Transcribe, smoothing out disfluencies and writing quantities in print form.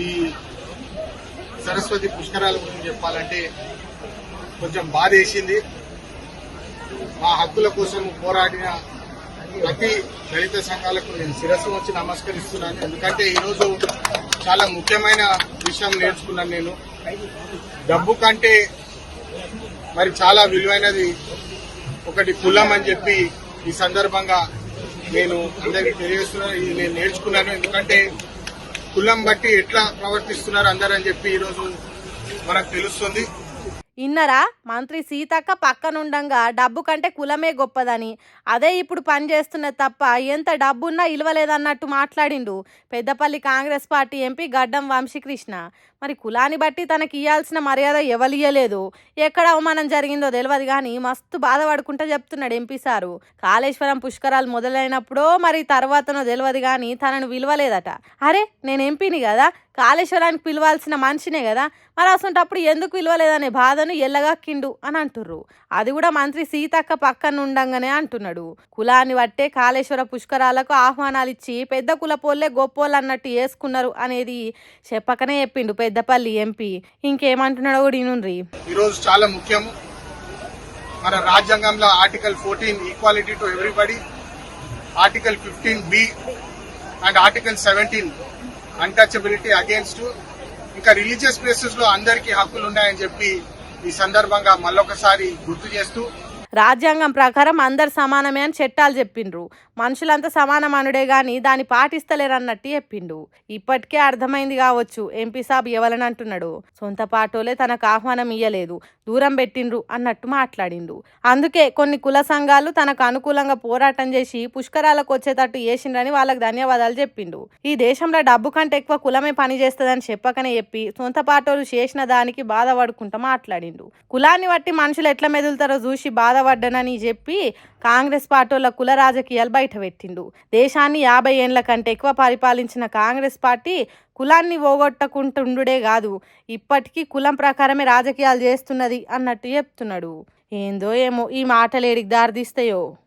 ఈ సరస్వతి పుష్కరాల గురించి చెప్పాలంటే కొంచెం బాధ వేసింది. మా హక్కుల కోసం పోరాడిన ప్రతి దళిత సంఘాలకు నేను శిరస్సు వచ్చి నమస్కరిస్తున్నాను. ఎందుకంటే ఈరోజు చాలా ముఖ్యమైన విషయం నేర్చుకున్నాను. నేను డబ్బు కంటే మరి చాలా విలువైనది ఒకటి కులం అని చెప్పి ఈ సందర్భంగా నేను అందరికీ తెలియజేస్తున్నాను. ఇది నేను నేర్చుకున్నాను. ఎందుకంటే కులం బట్టి ఎట్లా ప్రవర్తిస్తున్నారు అందరూ అని చెప్పి ఈరోజు మనకు తెలుస్తుంది. ఇన్నరా మంత్రి సీతక్క పక్కనుండంగా డబ్బు కంటే కులమే గొప్పదని, అదే ఇప్పుడు పని చేస్తున్నది తప్ప ఎంత డబ్బున్నా ఇలవలేదన్నట్టు మాట్లాడిండు పెద్దపల్లి కాంగ్రెస్ పార్టీ ఎంపీ గడ్డం వంశీకృష్ణ. మరి కులాన్ని బట్టి తనకి ఇవ్వాల్సిన మర్యాద ఎవలియలేదు, ఎక్కడ అవమానం జరిగిందో తెలియదు కానీ మస్తు బాధపడుకుంటా చెప్తున్నాడు ఎంపీ సారు. కాళేశ్వరం పుష్కరాలు మొదలైనప్పుడో మరి తర్వాతనో తెలియదు కానీ తనను విలువలేదట. అరే నేను ఎంపీని కదా, కాళేశ్వరానికి పిలవాల్సిన మనిషినే కదా, మరి అసంటప్పుడు ఎందుకు విలువలేదనే బాధను ఎల్లగక్కిండు అని అంటుర్రు. అది కూడా మంత్రి సీతక్క పక్కన ఉండంగానే అంటున్నాడు. కులాన్ని బట్టే కాళేశ్వర పుష్కరాలకు ఆహ్వానాలు ఇచ్చి పెద్ద కులపోళ్లే గొప్పోళ్ళు అన్నట్టు వేసుకున్నారు అనేది చెప్పకనే చెప్పిండు పెద్దపల్లి ఎంపీ. ఇంకేమంటున్నాడో కూడా ఇనుండ్రి. ఈరోజు చాలా ముఖ్యము. మన రాజ్యాంగంలో article 14 equality to everybody, article 15B and article 17 untouchability against, ఇంకా రిలీజియస్ ప్లేసెస్ లో అందరికీ హక్కులు ఉన్నాయని చెప్పి ఈ సందర్భంగా మళ్ళొకసారి గుర్తు చేస్తూ, రాజ్యాంగం ప్రకారం అందరు సమానమే అని చట్టాలు చెప్పిండ్రు. మనుషులంతా సమానమనుడే గాని దాన్ని పాటిస్తలేరన్నట్టు చెప్పిండు. ఇప్పటికే అర్థమైంది కావచ్చు ఎంపీ సాబ్ ఎవలని అంటున్నాడు. సొంత పాటోలే తనకు ఆహ్వానం ఇయ్యలేదు, దూరం పెట్టిండ్రు అన్నట్టు మాట్లాడిండు. అందుకే కొన్ని కుల సంఘాలు తనకు అనుకూలంగా పోరాటం చేసి పుష్కరాలకు వచ్చేటట్టు చేసిండ్రని వాళ్ళకి ధన్యవాదాలు చెప్పిండు. ఈ దేశంలో డబ్బు కంటే ఎక్కువ కులమే పని చేస్తుందని చెప్పకనే చెప్పి సొంత పాటోలు చేసిన దానికి బాధపడుకుంటూ మాట్లాడిండు. కులాన్ని బట్టి మనుషులు ఎట్లా మెదులుతారో చూసి బాధపడ్డానని చెప్పి కాంగ్రెస్ పార్టీల కుల రాజకీయాలు బయట పెట్టిండు. దేశాన్ని 50 ఏళ్ల కంటే ఎక్కువ పరిపాలించిన కాంగ్రెస్ పార్టీ కులాన్ని పోగొట్టకుంటుండే కాదు, ఇప్పటికీ కులం ప్రకారమే రాజకీయాలు చేస్తున్నది అన్నట్టు చెప్తున్నాడు. ఏందో ఏమో ఈ మాటలు ఏడికి దారితీస్తాయో.